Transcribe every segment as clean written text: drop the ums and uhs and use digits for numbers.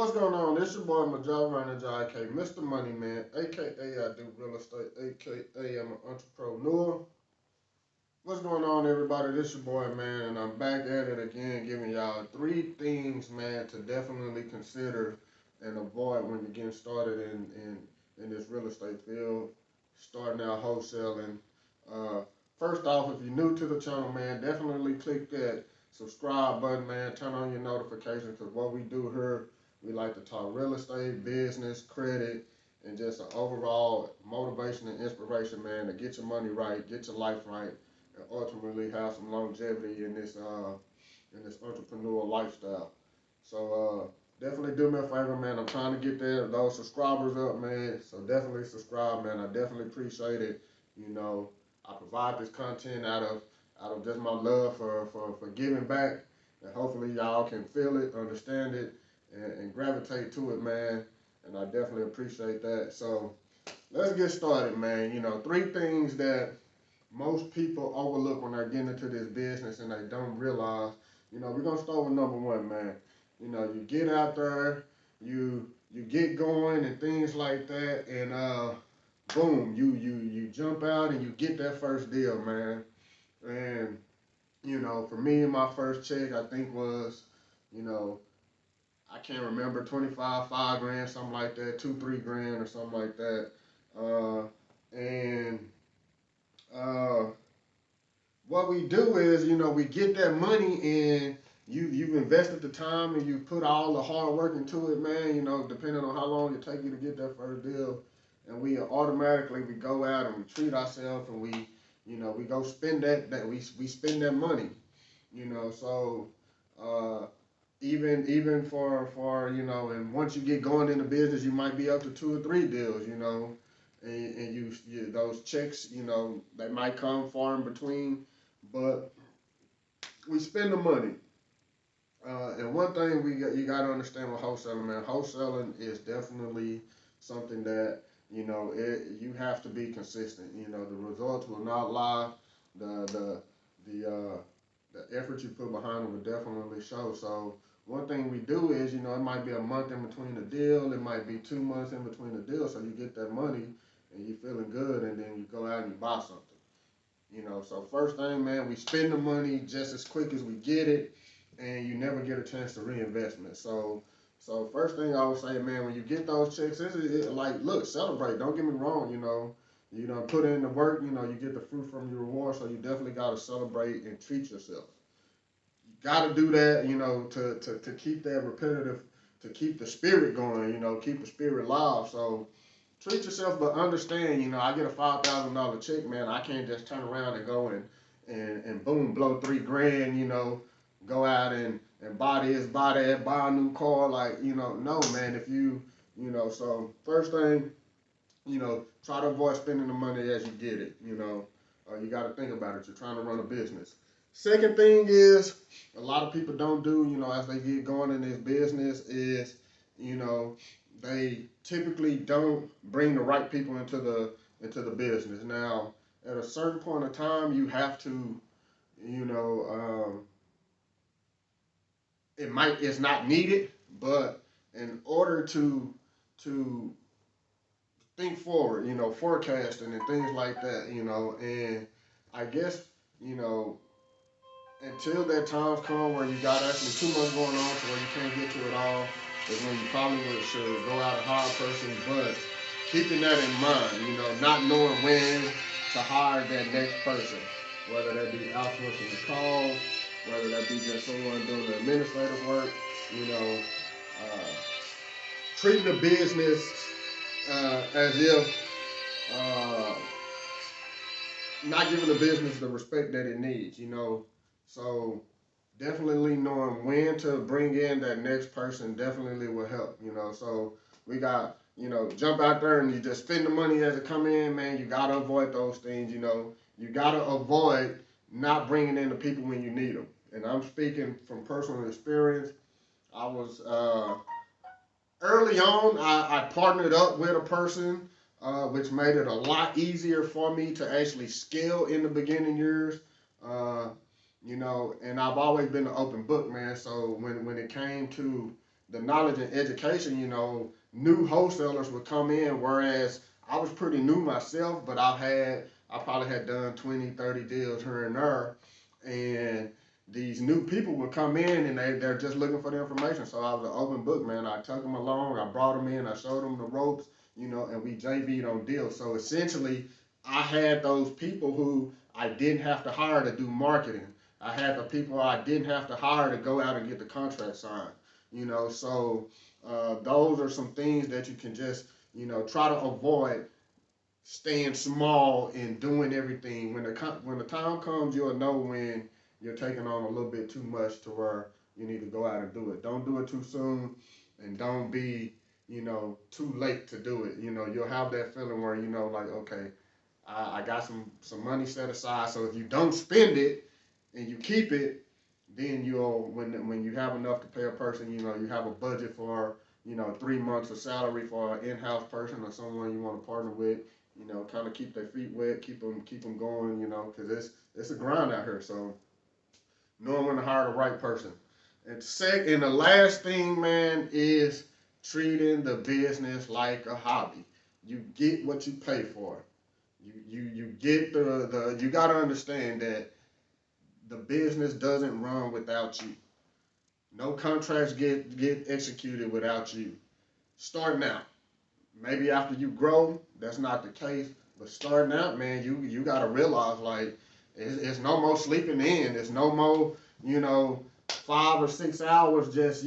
What's going on? This your boy Majal Runner aka Mr. Money Man, aka I do real estate, aka I'm an entrepreneur. What's going on, everybody? This your boy, man, and I'm back at it again, giving y'all three things, man, to definitely consider and avoid when you're getting started in this real estate field, starting out wholesaling. Uh, First off, if you're new to the channel, man, definitely click that subscribe button, man. Turn on your notifications, because what we do here, we like to talk real estate, business, credit, and just an overall motivation and inspiration, man, to get your money right, get your life right, and ultimately have some longevity in this entrepreneurial lifestyle. So definitely do me a favor, man. I'm trying to get those subscribers up, man. So definitely subscribe, man. I definitely appreciate it. You know, I provide this content out of just my love for giving back, and hopefully y'all can feel it, understand it, and gravitate to it, man. And I definitely appreciate that. So let's get started, man. You know, three things that most people overlook when they're getting into this business and they don't realize. You know, we're gonna start with number one, man. You know, you get out there, you get going and things like that, and boom, you jump out and you get that first deal, man. And you know, for me, my first check I think was, you know, I can't remember, 25, 5 grand, something like that, 2, 3 grand or something like that. And uh, what we do is, you know, we get that money and you've invested the time and you put all the hard work into it, man. You know, depending on how long it take you to get that first deal, and we automatically we go out and we treat ourselves and we, you know, we go spend that we spend that money. You know, so uh, even for you know, and once you get going in the business, you might be up to 2 or 3 deals. You know, and those checks, you know, they might come far in between, but we spend the money. And one thing you got to understand with wholesaling, man, wholesaling is definitely something that, you know, you have to be consistent. You know, the results will not lie. The the the effort you put behind it will definitely show. So one thing we do is, you know, it might be a month in between the deal, it might be 2 months in between the deal, so you get that money and you feeling good, and then you go out and you buy something. You know, so first thing, man, we spend the money just as quick as we get it, and you never get a chance to reinvestment. So first thing I would say, man, when you get those checks, like, look, celebrate. Don't get me wrong. You know, put in the work. You know, you get the fruit from your reward. So you definitely got to celebrate and treat yourself. You got to do that. You know, to keep that repetitive, to keep the spirit going. You know, keep the spirit alive. So treat yourself, but understand, you know, I get a $5,000 check, man. I can't just turn around and go and boom, blow 3 grand, you know, go out and buy this, buy that, buy a new car. Like, you know, no, man, if you know, so first thing, you know, try to avoid spending the money as you get it, you know. You got to think about it. You're trying to run a business. Second thing is, a lot of people don't do, you know, as they get going in this business is, you know, they typically don't bring the right people into the business. Now, at a certain point of time, you have to, you know, it's not needed, but in order to think forward, you know, forecasting and things like that, you know, and I guess, you know, until that time's come where you got actually too much going on to where you can't get to it all, is when you probably should go out and hire a person. But keeping that in mind, you know, not knowing when to hire that next person, whether that be outsourcing the calls, whether that be just someone doing the administrative work, you know, uh, treating the business as if uh, not giving the business the respect that it needs, you know. So definitely knowing when to bring in that next person definitely will help, you know. So we got, you know, jump out there and you just spend the money as it come in, man. You gotta avoid those things, you know. You gotta avoid not bringing in the people when you need them. And I'm speaking from personal experience. I was early on, I partnered up with a person, which made it a lot easier for me to actually scale in the beginning years. Uh, you know, and I've always been an open book, man. So when it came to the knowledge and education, new wholesalers would come in, whereas I was pretty new myself, but I probably had done 20, 30 deals here and there, and these new people would come in and they're just looking for the information. So I was an open book, man. I took them along, I brought them in, I showed them the ropes, and we JV'd on deals. So essentially, I had those people who I didn't have to hire to do marketing. I had the people I didn't have to hire to go out and get the contract signed. So those are some things that you can just, try to avoid staying small and doing everything. When the time comes, you'll know when you're taking on a little bit too much to where you need to go out and do it. Don't do it too soon, and don't be, too late to do it. You'll have that feeling where like, okay, I got some money set aside. So if you don't spend it and you keep it, then when you have enough to pay a person, you have a budget for 3 months of salary for an in-house person or someone you want to partner with. Kind of keep their feet wet, keep them going. Because it's a grind out here. So knowing when to hire the right person. And the last thing, man, is treating the business like a hobby. You get what you pay for. You get you gotta understand that the business doesn't run without you. No contracts get executed without you. Starting out, maybe after you grow, that's not the case. But starting out, man, you gotta realize like it's no more sleeping in. It's no more 5 or 6 hours just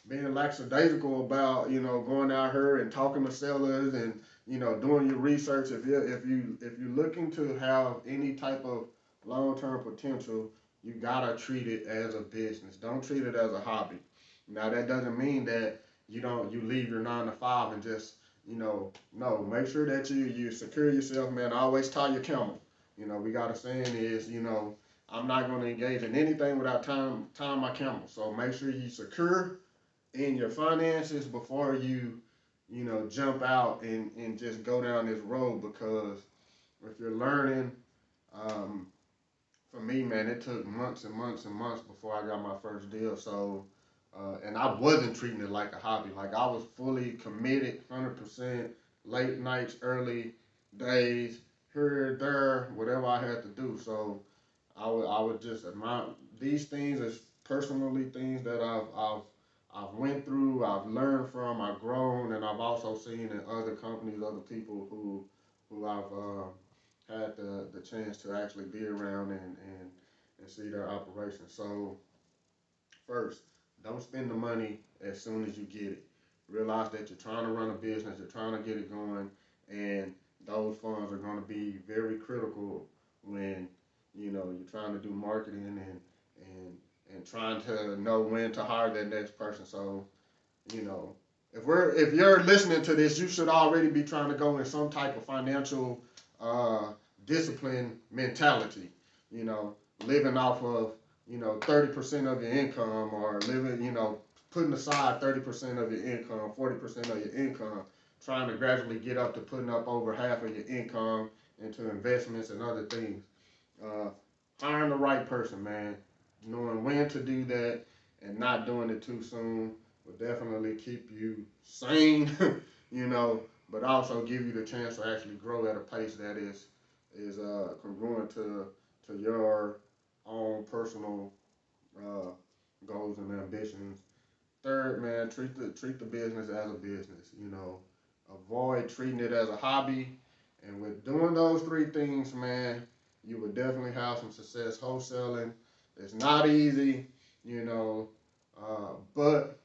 being lackadaisical about going out here and talking to sellers and doing your research. If you're looking to have any type of long-term potential, you gotta treat it as a business. Don't treat it as a hobby. Now that doesn't mean that you leave your 9 to 5 and just no. Make sure that you secure yourself, man. Always tie your camel. We got a saying is I'm not going to engage in anything without tying my camel. So make sure you secure in your finances before jump out and just go down this road, because if you're learning, um, for me, man, it took months and months and months before I got my first deal. So, and I wasn't treating it like a hobby. Like I was fully committed, 100%, late nights, early days, here, there, whatever I had to do. So I would just admire these things as personally things that I've went through, I've learned from, I've grown, and I've also seen in other companies, other people who I've had the chance to actually be around and see their operations. So first, don't spend the money as soon as you get it. Realize that you're trying to run a business, you're trying to get it going, and those funds are going to be very critical when you're trying to do marketing and trying to know when to hire that next person. So you know, if you're listening to this, you should already be trying to go in some type of financial uh, discipline mentality. You know, living off of 30% of your income, or putting aside 30% of your income, 40% of your income, trying to gradually get up to putting up over half of your income into investments and other things. Uh, Hiring the right person, man, knowing when to do that and not doing it too soon will definitely keep you sane, you know, but also give you the chance to actually grow at a pace that is congruent to your own personal uh, goals and ambitions. Third, man, treat the business as a business. Avoid treating it as a hobby. And with doing those three things, man, you would definitely have some success wholesaling. It's not easy, but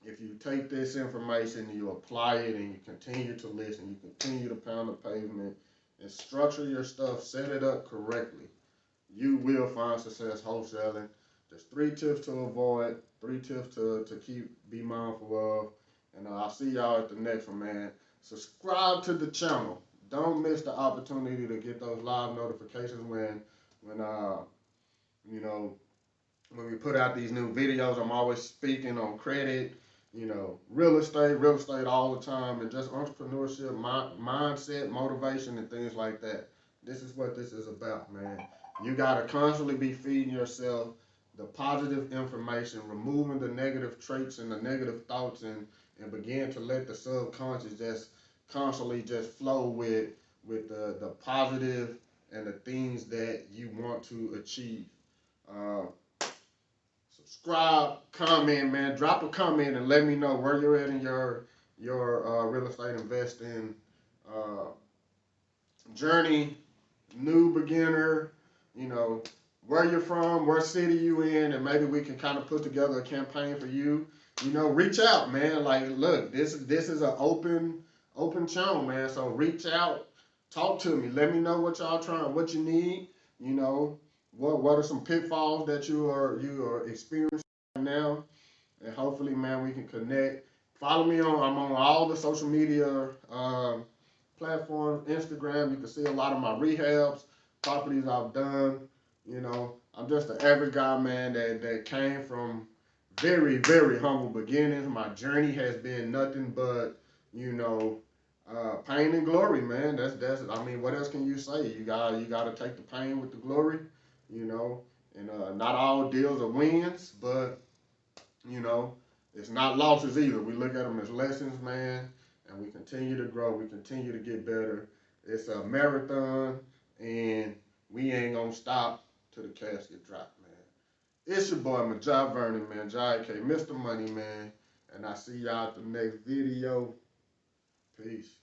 if you take this information and you apply it and you continue to listen, you continue to pound the pavement and structure your stuff, set it up correctly, you will find success wholesaling. There's 3 tips to avoid, 3 tips to be mindful of, and I'll see y'all at the next one, man. Subscribe to the channel. Don't miss the opportunity to get those live notifications when you know when we put out these new videos. I'm always speaking on credit, real estate all the time, and just entrepreneurship, mindset, motivation, and things like that. This is what this is about, man. You gotta constantly be feeding yourself the positive information, removing the negative traits and the negative thoughts, and begin to let the subconscious just constantly just flow with the positive and the things that you want to achieve. Uh, Subscribe, comment, man. Drop a comment and let me know where you're at in your real estate investing uh, journey, new beginner, you know, where you're from, what city you in, and maybe we can kind of put together a campaign for you. You know, reach out, man. Like, look, this is an open channel, man. So reach out, talk to me, let me know what y'all trying, what you need. You know, what are some pitfalls that you are experiencing right now, and hopefully, man, we can connect. Follow me on. I'm on all the social media platforms. Instagram. You can see a lot of my rehabs, properties I've done. You know, I'm just an average guy, man, that came from very humble beginnings. My journey has been nothing but, you know, pain and glory, man. That's. I mean, what else can you say? You gotta take the pain with the glory, you know. And not all deals are wins, but you know, it's not losses either. We look at them as lessons, man, and we continue to grow. We continue to get better. It's a marathon, and we ain't gonna stop till the casket drop, man. It's your boy, Majai Vernon, man. Jai K, Mr. Money, man. And I see y'all at the next video. Peace.